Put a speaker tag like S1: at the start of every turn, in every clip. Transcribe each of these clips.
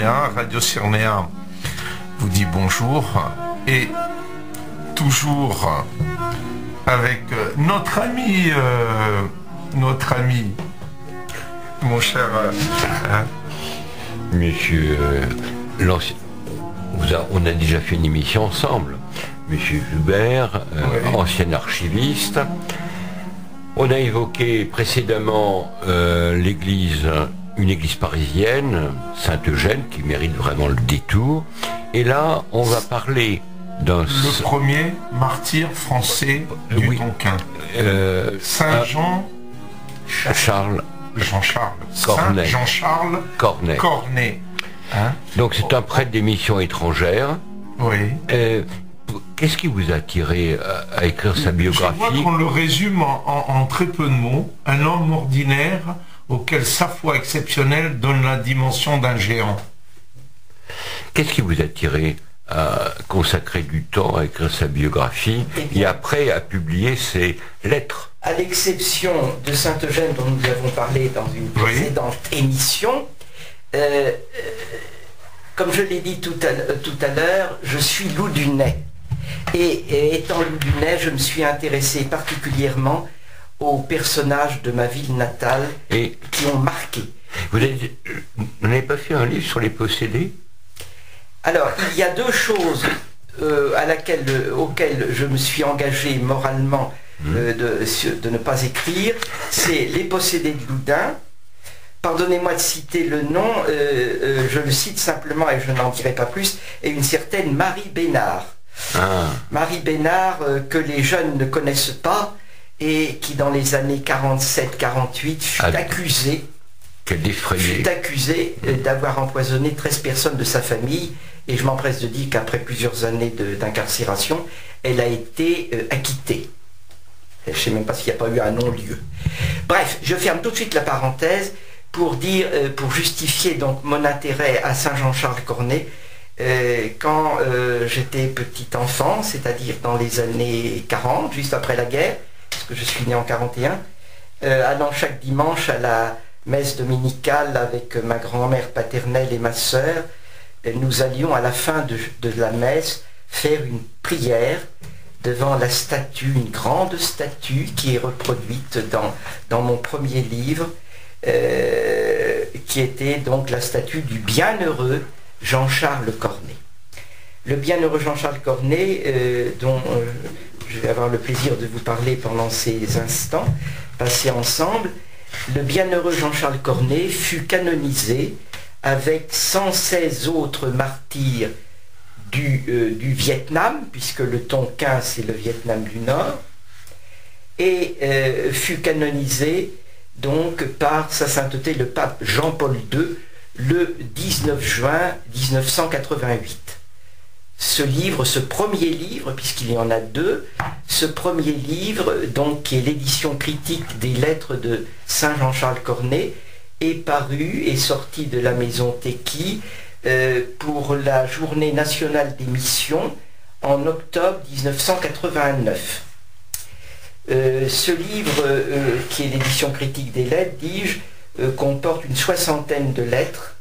S1: Cyrnéa. Radio Cyrnéa vous dit bonjour et toujours avec notre ami, mon cher
S2: Monsieur l'ancien. On a déjà fait une émission ensemble. Monsieur Joubert,
S1: Oui.
S2: ancien archiviste. On a évoqué précédemment l'église, une église parisienne, Saint-Eugène, qui mérite vraiment le détour. Et là, on va parler d'un...
S1: le premier martyr français du
S2: Oui.
S1: Tonkin. Saint-Jean...
S2: Charles
S1: Jean-Charles.
S2: Cornet.
S1: Saint-Jean-Charles
S2: Cornet.
S1: Cornet. Hein?
S2: Donc c'est un prêtre des missions étrangères.
S1: Oui.
S2: Qu'est-ce qui vous a attiré à écrire sa
S1: Je
S2: biographie?
S1: vois qu'on le résume en très peu de mots. Un homme ordinaire auquel sa foi exceptionnelle donne la dimension d'un géant.
S2: Qu'est-ce qui vous a attiré à consacrer du temps à écrire sa biographie et après à publier ses lettres?
S3: À l'exception de Saint-Eugène dont nous avons parlé dans une précédente émission, comme je l'ai dit tout à l'heure, je suis Loudunais. Et étant Loudunais, je me suis intéressé particulièrement aux personnages de ma ville natale
S2: Et
S3: qui ont marqué.
S2: vous n'avez pas fait un livre sur les possédés?
S3: Alors, il y a deux choses auxquelles je me suis engagé moralement de ne pas écrire. C'est Les possédés de Loudun. Pardonnez-moi de citer le nom, je le cite simplement et je n'en dirai pas plus, et une certaine Marie Bénard.
S2: Ah.
S3: Marie Bénard, que les jeunes ne connaissent pas, et qui dans les années 47-48 fut accusée d'avoir empoisonné 13 personnes de sa famille, et je m'empresse de dire qu'après plusieurs années d'incarcération, elle a été acquittée. Je ne sais même pas s'il n'y a pas eu un non-lieu. Bref, je ferme tout de suite la parenthèse pour justifier donc mon intérêt à Saint-Jean-Charles Cornet. Quand j'étais petit enfant, c'est-à-dire dans les années 40, juste après la guerre, parce que je suis né en 41, allant chaque dimanche à la messe dominicale avec ma grand-mère paternelle et ma sœur, nous allions à la fin de la messe faire une prière devant la statue, une grande statue qui est reproduite dans mon premier livre, qui était donc la statue du bienheureux Jean-Charles Cornet. Le bienheureux Jean-Charles Cornet, dont je vais avoir le plaisir de vous parler pendant ces instants passés ensemble, le bienheureux Jean-Charles Cornet fut canonisé avec 116 autres martyrs du Vietnam, puisque le Tonkin c'est le Vietnam du Nord, et fut canonisé donc par sa sainteté le pape Jean-Paul II le 19 juin 1988. Ce premier livre, puisqu'il y en a deux, ce premier livre, donc qui est l'édition critique des lettres de Saint Jean-Charles Cornet, est sorti de la maison Téqui pour la journée nationale des missions en octobre 1989. Ce livre, qui est l'édition critique des lettres, dis-je, comporte une soixantaine de lettres,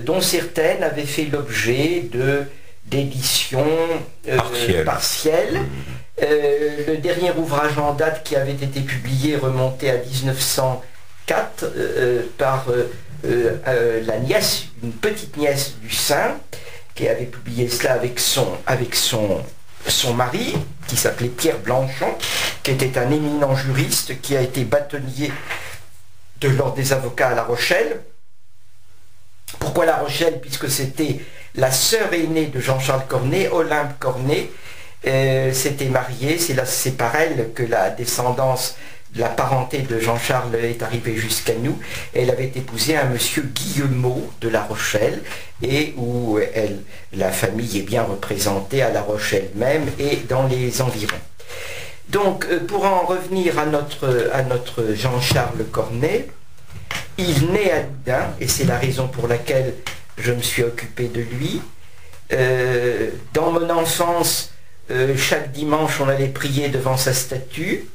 S3: dont certaines avaient fait l'objet d'éditions partielles. Le dernier ouvrage en date qui avait été publié remontait à 1904 par la nièce, une petite nièce du saint, qui avait publié cela avec son mari, qui s'appelait Pierre Blanchon, qui était un éminent juriste, qui a été bâtonnier de l'ordre des avocats à La Rochelle. Pourquoi La Rochelle? Puisque c'était la sœur aînée de Jean-Charles Cornet, Olympe Cornet, s'était mariée, c'est par elle que la descendance, la parenté de Jean-Charles est arrivée jusqu'à nous. Elle avait épousé un monsieur Guillemot de La Rochelle, et où la famille est bien représentée à La Rochelle même et dans les environs. Donc, pour en revenir à notre Jean-Charles Cornet, il naît à Loudun, et c'est la raison pour laquelle je me suis occupé de lui. Dans mon enfance, chaque dimanche, on allait prier devant sa statue.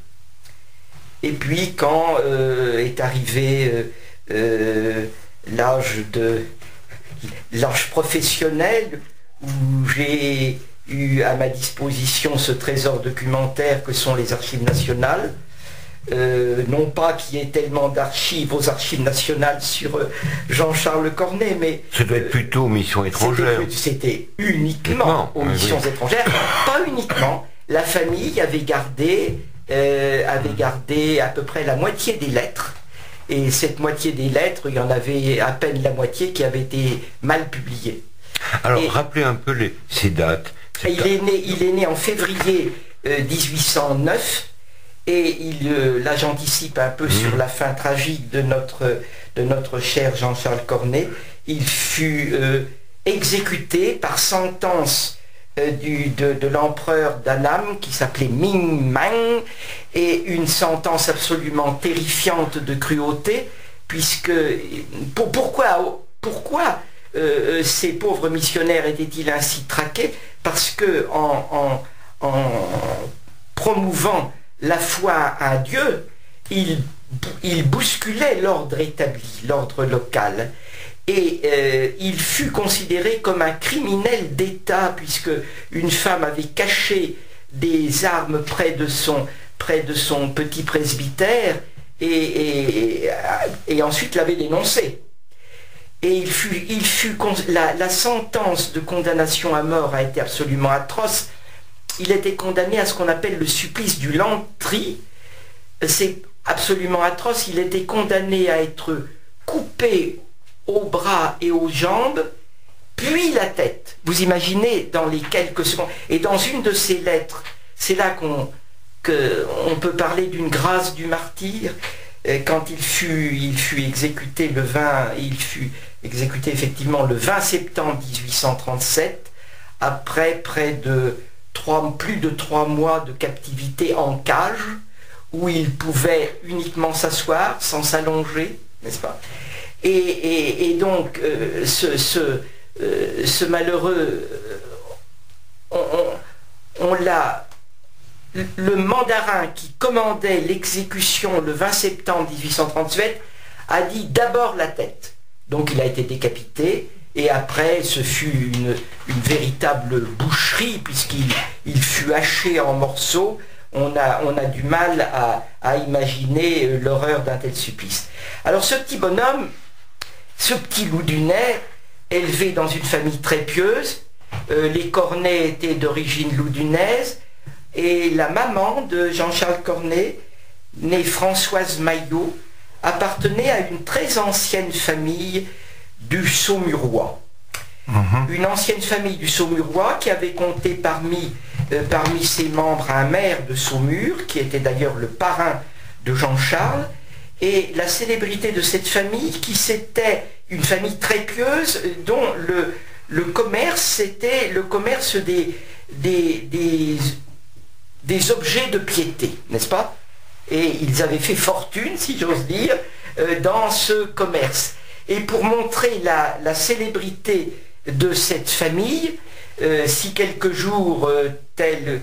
S3: Et puis, quand est arrivé l'âge l'âge professionnel, où j'ai eu à ma disposition ce trésor documentaire que sont les archives nationales. Non pas qu'il y ait tellement d'archives aux archives nationales sur Jean-Charles Cornet, mais...
S2: Ça doit être plutôt aux missions étrangères.
S3: C'était uniquement aux missions étrangères. Pas uniquement. La famille avait gardé à peu près la moitié des lettres. Et cette moitié des lettres, il y en avait à peine la moitié qui avait été mal publiée.
S2: Alors, rappelez un peu ces dates.
S3: Il est né en février 1809. Et là j'anticipe un peu sur la fin tragique de notre cher Jean-Charles Cornet. Il fut exécuté par sentence de l'empereur d'Annam qui s'appelait Ming Mang, et une sentence absolument terrifiante de cruauté, puisque pourquoi ces pauvres missionnaires étaient-ils ainsi traqués? Parce que en promouvant la foi à Dieu, il bousculait l'ordre établi, l'ordre local. Et il fut considéré comme un criminel d'État, puisque une femme avait caché des armes près de son petit presbytère et ensuite l'avait dénoncé. Et la sentence de condamnation à mort a été absolument atroce. Il était condamné à ce qu'on appelle le supplice du Lantry. C'est absolument atroce. Il était condamné à être coupé aux bras et aux jambes, puis la tête. Vous imaginez dans les quelques secondes. Et dans une de ses lettres, c'est là qu'on peut parler d'une grâce du martyr. Quand il fut exécuté effectivement le 20 septembre 1837, après plus de 3 mois de captivité en cage, où il pouvait uniquement s'asseoir sans s'allonger, n'est-ce pas? Et donc ce malheureux, le mandarin qui commandait l'exécution le 20 septembre 1837 a dit d'abord la tête. Donc il a été décapité. Et après, ce fut une véritable boucherie, puisqu'il fut haché en morceaux. On a du mal à imaginer l'horreur d'un tel supplice. Alors ce petit bonhomme, ce petit Loudunais, élevé dans une famille très pieuse, les Cornet étaient d'origine loudunaise, et la maman de Jean-Charles Cornet, née Françoise Maillot, appartenait à une très ancienne famille du Saumurois. Une ancienne famille du Saumurois qui avait compté parmi ses membres un maire de Saumur, qui était d'ailleurs le parrain de Jean-Charles, et la célébrité de cette famille, qui c'était une famille très pieuse, dont le commerce, c'était le commerce des objets de piété, n'est-ce pas? Et ils avaient fait fortune, si j'ose dire, dans ce commerce. Et pour montrer la célébrité de cette famille, si quelques jours tel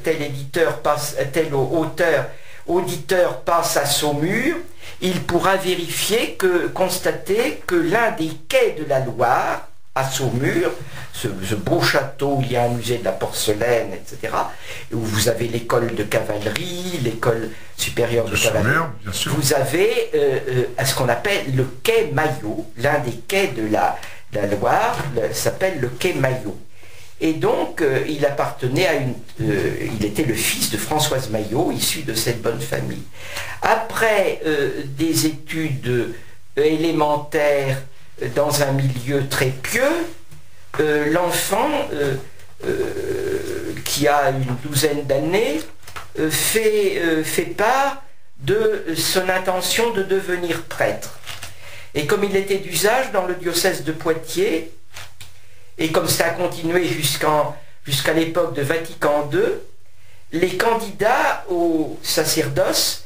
S3: auditeur passe à Saumur, il pourra constater que l'un des quais de la Loire, à Saumur, ce beau château où il y a un musée de la porcelaine, etc., où vous avez l'école de cavalerie, l'école supérieure de cavalerie,
S1: bien sûr.
S3: Vous avez ce qu'on appelle le quai Maillot. L'un des quais de la Loire s'appelle le quai Maillot. Et donc, il était le fils de Françoise Maillot, issu de cette bonne famille. Après des études élémentaires dans un milieu très pieux, l'enfant, qui a une douzaine d'années, fait part de son intention de devenir prêtre. Et comme il était d'usage dans le diocèse de Poitiers, et comme ça a continué jusqu'à l'époque de Vatican II, les candidats au sacerdoce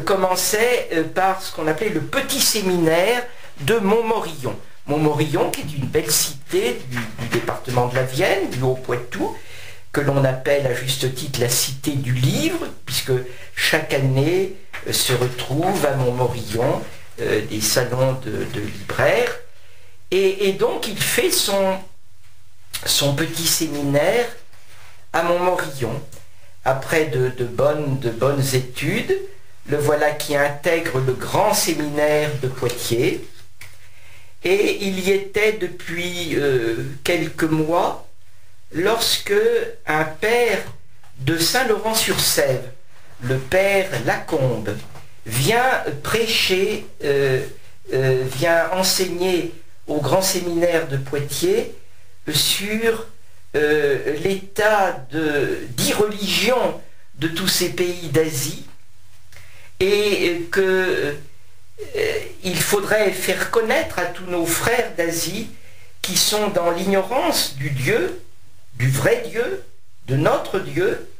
S3: commençaient par ce qu'on appelait le petit séminaire de Montmorillon. Montmorillon, qui est une belle cité du département de la Vienne, du Haut-Poitou, que l'on appelle à juste titre la cité du livre, puisque chaque année se retrouvent à Montmorillon des salons de libraires. Et donc il fait son petit séminaire à Montmorillon. Après de bonnes études, le voilà qui intègre le grand séminaire de Poitiers. Et il y était depuis quelques mois, lorsque un père de Saint-Laurent-sur-Sèvre, le père Lacombe, vient prêcher, vient enseigner au grand séminaire de Poitiers sur l'état d'irreligion de tous ces pays d'Asie, et qu'il faudrait faire connaître à tous nos frères d'Asie qui sont dans l'ignorance du Dieu, du vrai Dieu, de notre Dieu,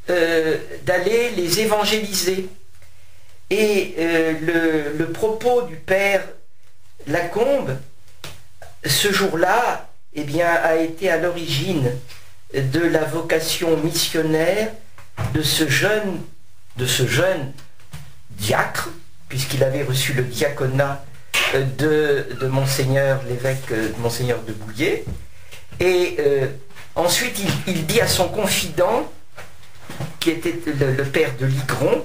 S3: d'aller les évangéliser. Et le propos du père Lacombe, ce jour-là, eh bien, a été à l'origine de la vocation missionnaire de ce jeune diacre, puisqu'il avait reçu le diaconat de Monseigneur l'évêque, Monseigneur de Bouillé. Et ensuite, il dit à son confident, qui était le père de Ligron,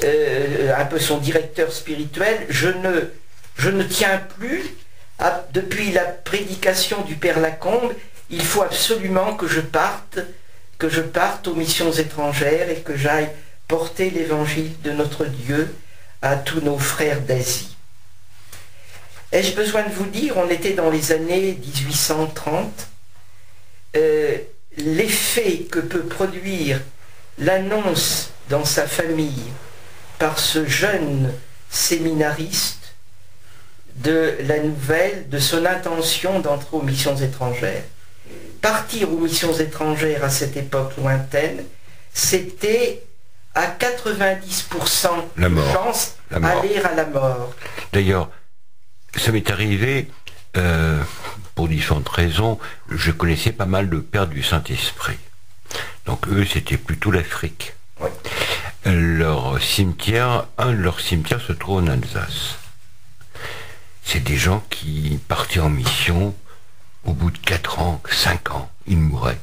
S3: un peu son directeur spirituel, je ne tiens plus, depuis la prédication du père Lacombe, il faut absolument que je parte aux missions étrangères et que j'aille porter l'évangile de notre Dieu à tous nos frères d'Asie. Ai-je besoin de vous dire, on était dans les années 1830, l'effet que peut produire l'annonce dans sa famille par ce jeune séminariste de la nouvelle, de son intention d'entrer aux missions étrangères. Partir aux missions étrangères à cette époque lointaine, c'était à 90% de chance aller à la mort.
S2: D'ailleurs, ça m'est arrivé, pour différentes raisons, je connaissais pas mal de pères du Saint-Esprit. Donc eux, c'était plutôt l'Afrique.
S3: Oui.
S2: Un de leurs cimetières se trouve en Alsace. C'est des gens qui partaient en mission, au bout de 4 ans, 5 ans, ils mouraient.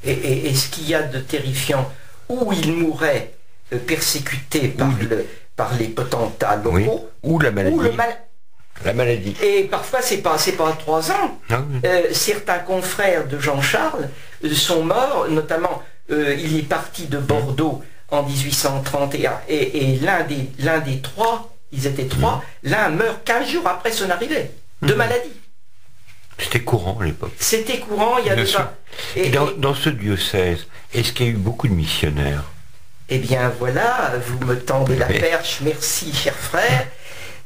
S3: Et ce qu'il y a de terrifiant, où ils mouraient persécutés par les potentats locaux,
S2: oui, ou la maladie. La maladie.
S3: Et parfois, c'est pas 3 ans.
S2: Ah oui.
S3: Certains confrères de Jean-Charles sont morts, notamment, il est parti de Bordeaux en 1831, et l'un des 3, ils étaient 3, l'un meurt 15 jours après son arrivée, de maladie.
S2: C'était courant à l'époque.
S3: C'était courant, il y a de ça.
S2: Et dans ce diocèse, est-ce qu'il y a eu beaucoup de missionnaires?
S3: Eh bien voilà, vous me tendez la perche, merci cher frère.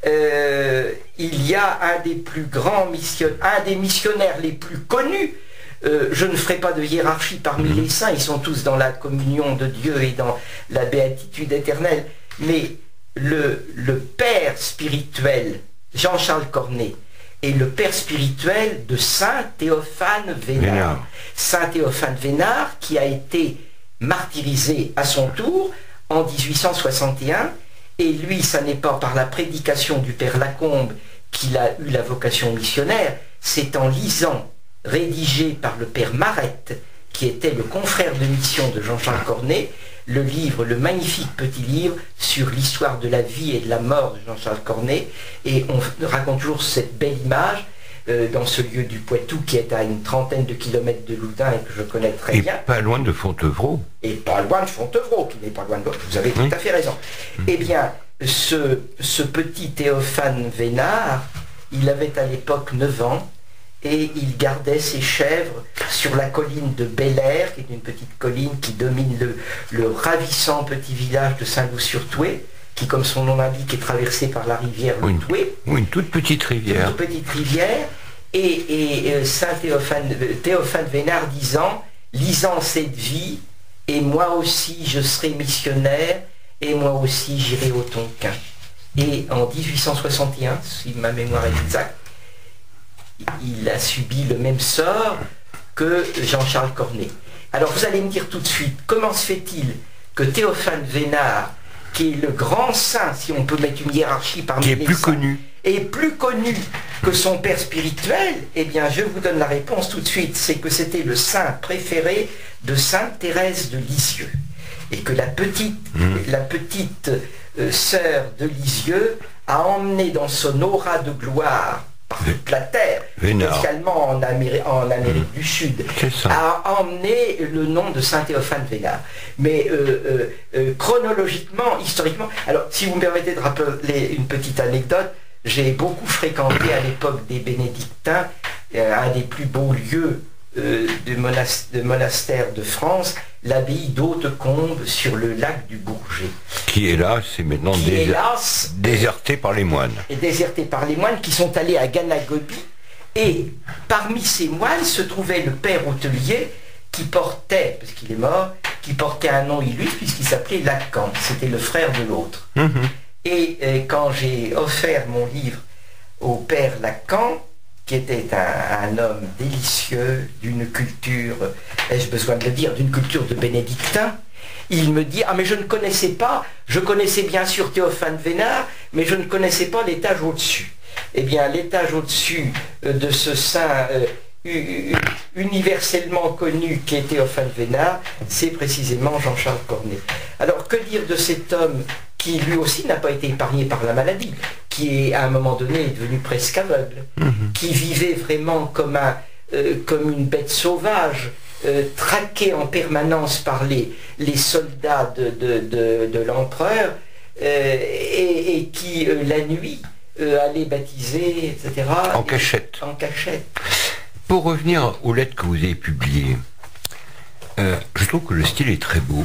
S3: Il y a un des plus grands missionnaires, un des missionnaires les plus connus. Je ne ferai pas de hiérarchie parmi les saints, ils sont tous dans la communion de Dieu et dans la béatitude éternelle. Mais le père spirituel, Jean-Charles Cornet, est le père spirituel de Saint Théophane Vénard. Saint Théophane Vénard qui a été martyrisé à son tour en 1861. Et lui, ça n'est pas par la prédication du père Lacombe qu'il a eu la vocation missionnaire, c'est en lisant, rédigé par le père Marette, qui était le confrère de mission de Jean-Charles Cornet, le magnifique petit livre sur l'histoire de la vie et de la mort de Jean-Charles Cornet. Et on raconte toujours cette belle image dans ce lieu du Poitou qui est à une 30aine de kilomètres de Loudun et que je connais très bien.
S2: Et pas loin de Fontevraud.
S3: Et pas loin de Fontevraud, qui n'est pas loin de l'autre. Vous avez tout à fait raison. Eh bien, ce petit Théophane Vénard, il avait à l'époque 9 ans et il gardait ses chèvres sur la colline de Bel-Air, qui est une petite colline qui domine le ravissant petit village de Saint-Loup-sur-Thouet, qui, comme son nom l'indique, est traversé par la rivière le Thouet.
S2: Oui, une toute petite rivière.
S3: Une toute petite rivière. Et Saint Théophane Vénard lisant cette vie, et moi aussi je serai missionnaire, et moi aussi j'irai au Tonkin. Et en 1861, si ma mémoire est exacte, il a subi le même sort que Jean-Charles Cornet. Alors vous allez me dire tout de suite, comment se fait-il que Théophane Vénard, qui est le grand saint, si on peut mettre une hiérarchie parmi
S2: Qui est
S3: les
S2: plus
S3: saints,
S2: connu.
S3: est plus connu que son père spirituel, eh bien je vous donne la réponse tout de suite, c'est que c'était le saint préféré de Sainte Thérèse de Lisieux. Et que la petite sœur de Lisieux a emmené dans son aura de gloire par toute la terre, spécialement en Amérique du Sud, a emmené le nom de Saint Théophane Vénard. Mais chronologiquement, historiquement, alors si vous me permettez de rappeler une petite anecdote, j'ai beaucoup fréquenté à l'époque des bénédictins un des plus beaux lieux de monastère de France, l'abbaye d'Hautecombe sur le lac du Bourget.
S2: Qui est là, c'est maintenant déserté par les moines.
S3: Et déserté par les moines qui sont allés à Ganagobi. Et parmi ces moines se trouvait le père hôtelier qui portait, parce qu'il est mort, qui portait un nom illustre puisqu'il s'appelait Lacan. C'était le frère de l'autre. Et quand j'ai offert mon livre au père Lacan, qui était un homme délicieux, d'une culture, ai-je besoin de le dire, d'une culture de bénédictin, il me dit, ah mais je ne connaissais pas, je connaissais bien sûr Théophane Vénard, mais je ne connaissais pas l'étage au-dessus. Eh bien, l'étage au-dessus de ce saint universellement connu qui est Théophane Vénard, c'est précisément Jean-Charles Cornet. Alors, que dire de cet homme qui lui aussi n'a pas été épargné par la maladie, qui est à un moment donné est devenu presque aveugle, qui vivait vraiment comme une bête sauvage, traqué en permanence par les soldats de l'empereur, et qui la nuit allait baptiser, etc.
S2: En cachette.
S3: En cachette.
S2: Pour revenir aux lettres que vous avez publiées, je trouve que le style est très beau.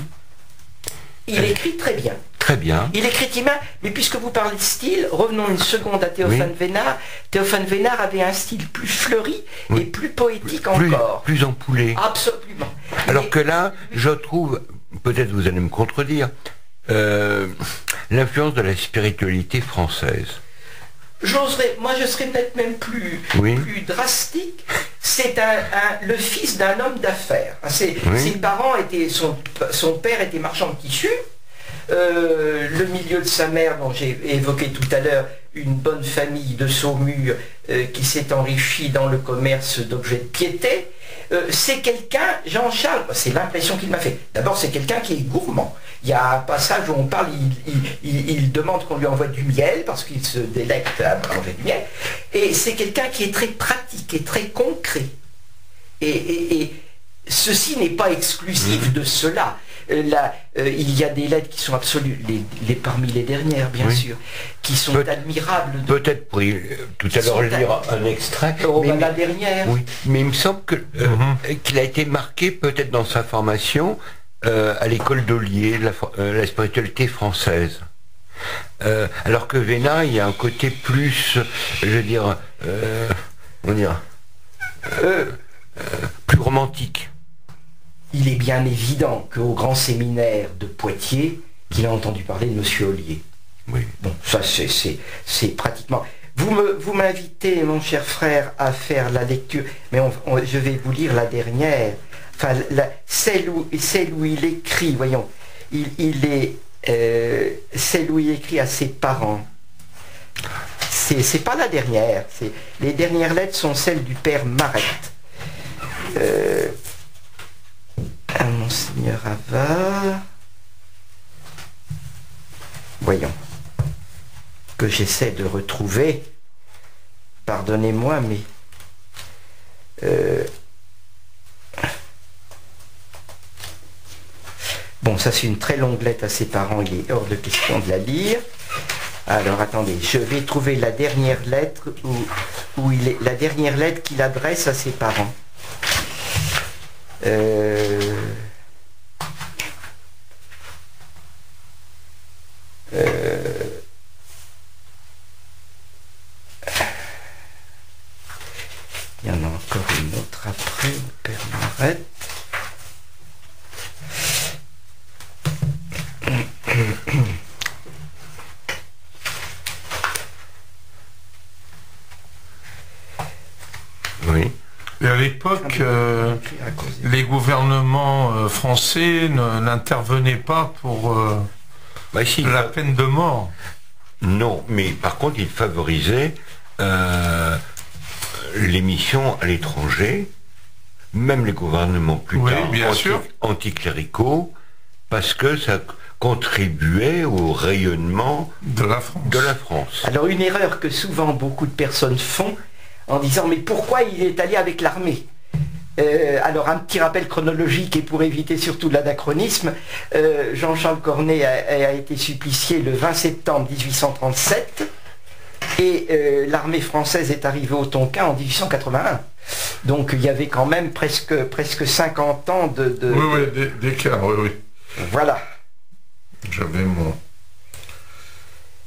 S3: Il écrit très bien.
S2: Très bien.
S3: Il écrit bien, mais puisque vous parlez de style, revenons une seconde à Théophane Vénard. Théophane Vénard avait un style plus fleuri et plus poétique encore.
S2: Plus empoulé.
S3: Absolument.
S2: Alors que là, je trouve, peut-être vous allez me contredire, l'influence de la spiritualité française.
S3: Moi je serais peut-être même plus drastique. C'est le fils d'un homme d'affaires. Ses parents étaient, son père était marchand de tissus. Le milieu de sa mère, dont j'ai évoqué tout à l'heure, une bonne famille de Saumur qui s'est enrichie dans le commerce d'objets de piété. C'est quelqu'un, Jean-Charles, c'est l'impression qu'il m'a fait. D'abord, c'est quelqu'un qui est gourmand. Il y a un passage où on parle, il demande qu'on lui envoie du miel, parce qu'il se délecte à manger du miel. Et c'est quelqu'un qui est très pratique et très concret. Et ceci n'est pas exclusif de cela. Il y a des lettres qui sont absolues, parmi les dernières bien sûr, qui sont admirables.
S2: Peut-être tout à l'heure lire un extrait.
S3: La dernière.
S2: Oui, mais il me semble qu'il a été marqué peut-être dans sa formation à l'école d'Ollier, la spiritualité française. Alors que Vénard, il y a un côté plus, je veux dire, plus romantique.
S3: Il est bien évident qu'au grand séminaire de Poitiers, qu'il a entendu parler de M. Ollier.
S2: Oui.
S3: Bon, ça c'est pratiquement... Vous m'invitez, mon cher frère, à faire la lecture, mais je vais vous lire la dernière, enfin, celle où il écrit, voyons, celle où il écrit à ses parents. C'est pas la dernière, les dernières lettres sont celles du père Marette. À Monseigneur Havard, voyons, que j'essaie de retrouver, pardonnez-moi, mais bon, ça c'est une très longue lettre à ses parents, il est hors de question de la lire. Alors attendez, je vais trouver la dernière lettre la dernière lettre qu'il adresse à ses parents. Il y en a encore une autre après, le père Marette.
S2: Oui.
S1: Et à l'époque, les gouvernements français n'intervenaient pas pour
S2: Bah, si,
S1: la peine de mort.
S2: Non, mais par contre, il favorisait les missions à l'étranger, même les gouvernements plus tard anticléricaux, parce que ça contribuait au rayonnement
S1: de la France.
S3: Alors une erreur que souvent beaucoup de personnes font en disant mais pourquoi il est allé avec l'armée? Alors un petit rappel chronologique et pour éviter surtout l'anachronisme, Jean-Charles Cornet a été supplicié le 20 septembre 1837 et l'armée française est arrivée au Tonkin en 1881. Donc il y avait quand même presque 50 ans
S1: d'écart, oui.
S3: Voilà.
S1: J'avais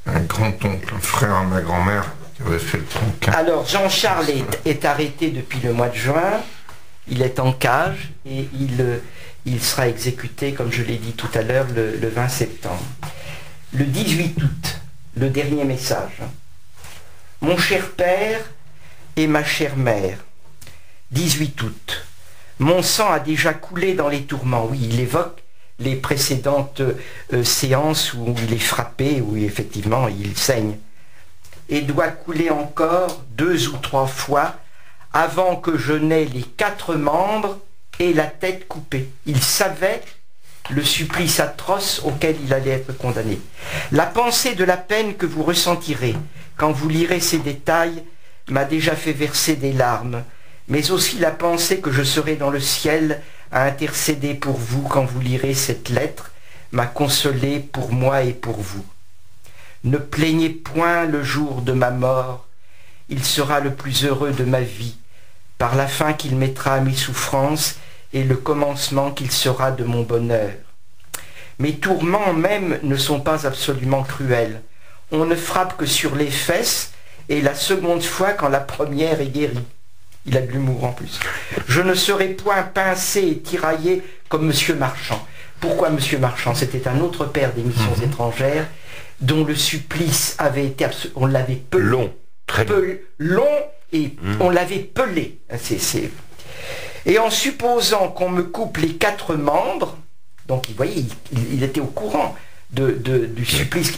S1: un grand-oncle, un frère à ma grand-mère qui avait fait le Tonkin.
S3: Alors Jean-Charles est arrêté depuis le mois de juin. Il est en cage et il sera exécuté, comme je l'ai dit tout à l'heure, le 20 septembre. Le 18 août, le dernier message. Mon cher père et ma chère mère, 18 août. Mon sang a déjà coulé dans les tourments. Oui, il évoque les précédentes séances où il est frappé, où effectivement il saigne. Et doit couler encore 2 ou 3 fois avant que je n'aie les 4 membres et la tête coupée. Il savait le supplice atroce auquel il allait être condamné. La pensée de la peine que vous ressentirez quand vous lirez ces détails m'a déjà fait verser des larmes, mais aussi la pensée que je serai dans le ciel à intercéder pour vous quand vous lirez cette lettre m'a consolé pour moi et pour vous. Ne plaignez point le jour de ma mort, il sera le plus heureux de ma vie, par la fin qu'il mettra à mes souffrances et le commencement qu'il sera de mon bonheur. Mes tourments même ne sont pas absolument cruels. On ne frappe que sur les fesses et la seconde fois quand la première est guérie. Il a de l'humour en plus. Je ne serai point pincé et tiraillé comme Monsieur Marchand. Pourquoi Monsieur Marchand? C'était un autre père des missions étrangères dont le supplice avait été on l'avait pelé.
S2: Long, très
S3: long et on l'avait pelé. Et en supposant qu'on me coupe les 4 membres, donc vous voyez, il était au courant du supplice.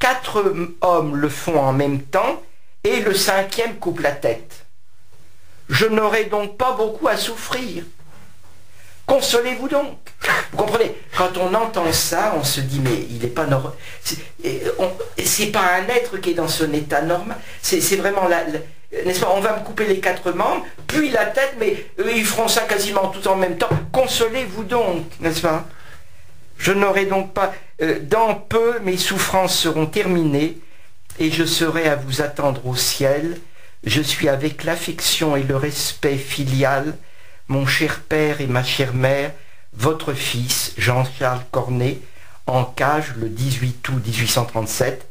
S3: 4 hommes le font en même temps et le 5e coupe la tête. Je n'aurai donc pas beaucoup à souffrir. Consolez-vous donc. Vous comprenez? Quand on entend ça, on se dit mais il n'est pas normal. C'est pas un être qui est dans son état normal. C'est vraiment n'est-ce pas? On va me couper les 4 membres, puis la tête, mais eux, ils feront ça quasiment tout en même temps. Consolez-vous donc, n'est-ce pas? Je n'aurai donc pas... dans peu, mes souffrances seront terminées et je serai à vous attendre au ciel. Je suis avec l'affection et le respect filial, mon cher père et ma chère mère, votre fils, Jean-Charles Cornet, en cage le 18 août 1837.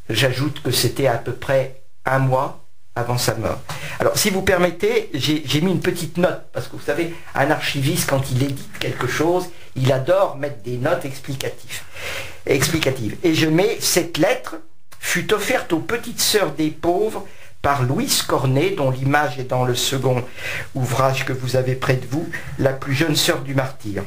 S3: J'ajoute que c'était à peu près 1 mois avant sa mort. Alors, si vous permettez, j'ai mis une petite note, parce que vous savez, un archiviste, quand il édite quelque chose, il adore mettre des notes explicatives. Et je mets, cette lettre fut offerte aux petites sœurs des pauvres par Louise Cornet, dont l'image est dans le second ouvrage que vous avez près de vous, la plus jeune sœur du martyr.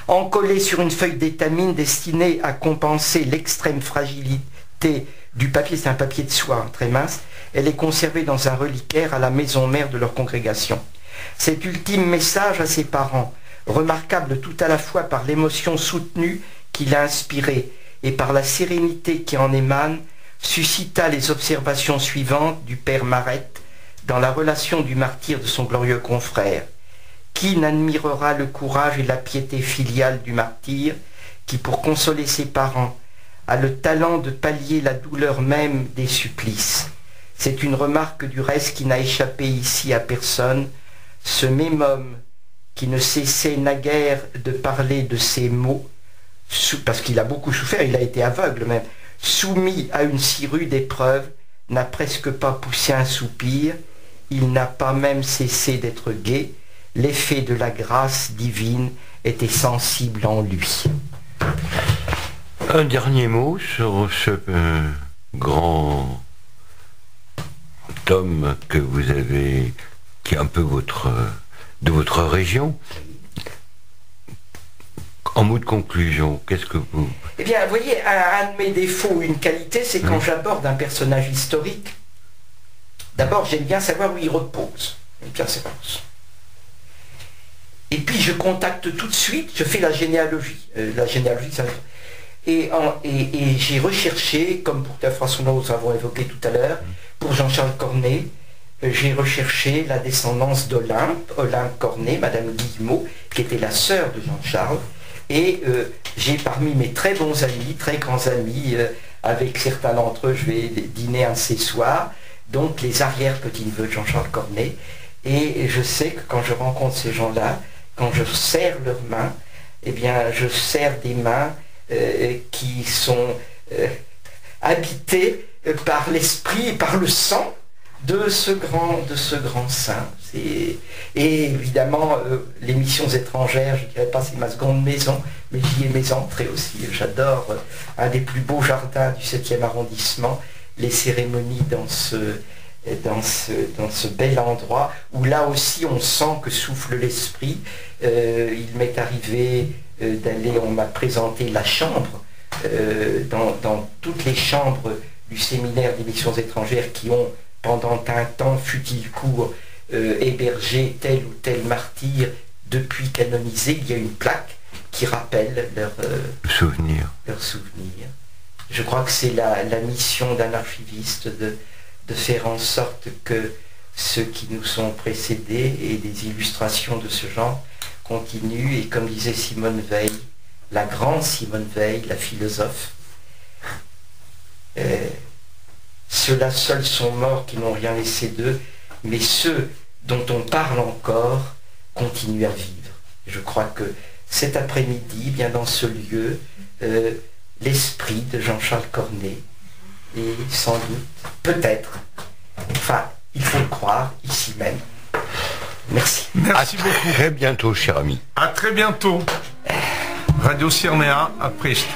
S3: Encollée sur une feuille d'étamine destinée à compenser l'extrême fragilité du papier, c'est un papier de soie très mince, elle est conservée dans un reliquaire à la maison mère de leur congrégation. Cet ultime message à ses parents, remarquable tout à la fois par l'émotion soutenue qu'il a inspirée et par la sérénité qui en émane, suscita les observations suivantes du père Marette dans la relation du martyr de son glorieux confrère. Qui n'admirera le courage et la piété filiale du martyr qui, pour consoler ses parents, a le talent de pallier la douleur même des supplices. C'est une remarque du reste qui n'a échappé ici à personne. Ce même homme qui ne cessait naguère de parler de ces mots, parce qu'il a beaucoup souffert, il a été aveugle même, soumis à une si rude épreuve, n'a presque pas poussé un soupir, il n'a pas même cessé d'être gai, l'effet de la grâce divine était sensible en lui.
S2: Un dernier mot sur ce grand homme que vous avez, qui est un peu de votre région. En mot de conclusion, qu'est-ce que vous...
S3: Eh bien, vous voyez, un de mes défauts ou une qualité, c'est quand j'aborde un personnage historique. D'abord, j'aime bien savoir où il repose. J'aime bien savoir. Et puis, je contacte tout de suite, je fais la généalogie. Ça... Et j'ai recherché, comme pour François nous avons évoqué tout à l'heure, pour Jean-Charles Cornet, j'ai recherché la descendance d'Olympe Cornet, Madame Guillemot, qui était la sœur de Jean-Charles. Et j'ai parmi mes très bons amis, très grands amis, avec certains d'entre eux, je vais dîner un de ces soirs, donc les arrière-petits-neveux de Jean-Charles Cornet. Et je sais que quand je rencontre ces gens-là, quand je serre leurs mains, eh bien, je serre des mains qui sont habitées par l'esprit et par le sang de ce grand saint. Et évidemment, les missions étrangères, je ne dirais pas c'est ma seconde maison, mais j'y ai mes entrées aussi. J'adore un des plus beaux jardins du 7e arrondissement, les cérémonies dans ce bel endroit, où là aussi on sent que souffle l'esprit. Il m'est arrivé d'aller, on m'a présenté la chambre, dans toutes les chambres du séminaire des missions étrangères qui ont, pendant un temps, fut-il court, hébergé tel ou tel martyr, depuis canonisé, il y a une plaque qui rappelle leur souvenir. Je crois que c'est la mission d'un archiviste de faire en sorte que ceux qui nous sont précédés et des illustrations de ce genre continuent. Et comme disait Simone Veil, la grande Simone Veil, la philosophe, ceux-là seuls sont morts qui n'ont rien laissé d'eux, mais ceux dont on parle encore continuent à vivre. Je crois que cet après-midi, bien dans ce lieu, l'esprit de Jean-Charles Cornet est sans doute, peut-être, enfin, il faut le croire, ici même. Merci.
S1: Merci beaucoup.
S2: À très bientôt, cher ami.
S1: À très bientôt. Radio Cyrénaïa, à Priest.